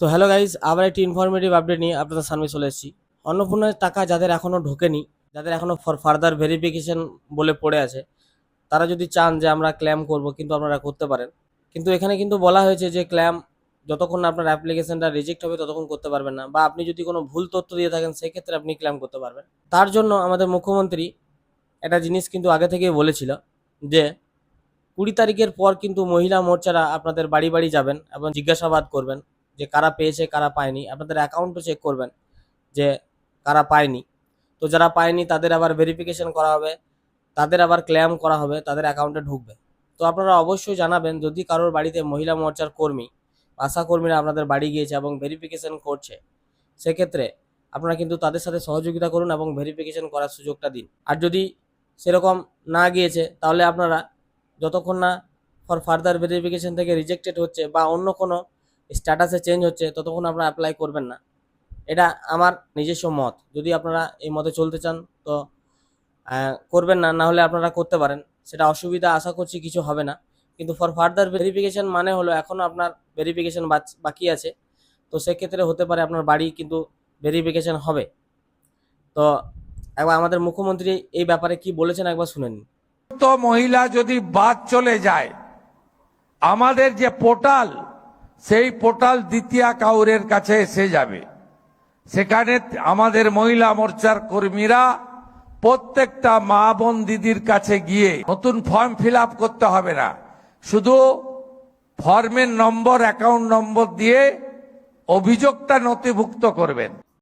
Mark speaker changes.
Speaker 1: তো hello guys, আবার একটি ইনফরমেটিভ আপডেট নিয়ে আপনাদের সামনে চলে এসেছি। অন্নপূর্ণার টাকা যাদের এখনো ঢোকেনি, যাদের এখনো ফর ফার্দার ভেরিফিকেশন বলে পড়ে আছে, তারা যদি চান যে আমরা ক্লেম করব, কিন্তু আপনারা করতে পারেন। কিন্তু এখানে কিন্তু বলা হয়েছে যে ক্লেম যতক্ষণ না আপনার অ্যাপ্লিকেশনটা রিজেক্ট হবে ততক্ষণ করতে পারবেন না, বা আপনি যদি কোনো ভুল তথ্য দিয়ে থাকেন সেক্ষেত্রে আপনি ক্লেম করতে পারবেন। তার জন্য আমাদের মুখ্যমন্ত্রী একটা জিনিস কিন্তু আগে থেকেই বলেছিল যে 20 তারিখের পর কিন্তু মহিলা মোর্চারা আপনাদের বাড়ি বাড়ি যাবেন এবং জিজ্ঞাসাবাদ করবেন যে কারা পেয়েছে কারা পায়নি। আপনাদের অ্যাকাউন্টও চেক করবেন যে কারা পায়নি। তো যারা পায়নি তাদের আবার ভেরিফিকেশন করা হবে, তাদের আবার ক্লেম করা হবে, তাদের অ্যাকাউন্টে ঢুকবে। তো আপনারা অবশ্যই জানাবেন যদি কারোর বাড়িতে মহিলা মোর্চার কর্মী, আশা কর্মীরা আপনাদের বাড়ি গিয়েছে এবং ভেরিফিকেশন করছে, সেক্ষেত্রে আপনারা কিন্তু তাদের সাথে সহযোগিতা করুন এবং ভেরিফিকেশন করার সুযোগটা দিন। আর যদি সেরকম না গিয়েছে তাহলে আপনারা যতক্ষণ না ফর ফার্দার ভেরিফিকেশন থেকে রিজেক্টেড হচ্ছে বা অন্য কোনো স্ট্যাটাসে চেঞ্জ হচ্ছে ততক্ষণ আপনারা অ্যাপ্লাই করবেন না। এটা আমার নিজস্ব মত। যদি আপনারা এই মতে চলতে চান তো করবেন না, না হলে আপনারা করতে পারেন। সেটা অসুবিধা আশা করছি কিছু হবে না। কিন্তু ফর ফার্দার ভেরিফিকেশন মানে হলো এখনও আপনার ভেরিফিকেশন বাকি আছে। তো সেক্ষেত্রে হতে পারে আপনার বাড়ি কিন্তু ভেরিফিকেশন হবে। তো একবার আমাদের মুখ্যমন্ত্রী এই ব্যাপারে কি বলেছেন একবার শুনে নিন।
Speaker 2: তো মহিলা যদি বাদ চলে যায়, আমাদের যে পোর্টাল, সেই পোর্টাল দ্বিতীয় কাউরের কাছে এসে যাবে। সেখানে আমাদের মহিলা মোর্চার কর্মীরা প্রত্যেকটা মা বোন দিদির কাছে গিয়ে নতুন ফর্ম ফিল আপ করতে হবে না, শুধু ফর্মের নম্বর, অ্যাকাউন্ট নম্বর দিয়ে অভিযোগটা নথিভুক্ত করবেন।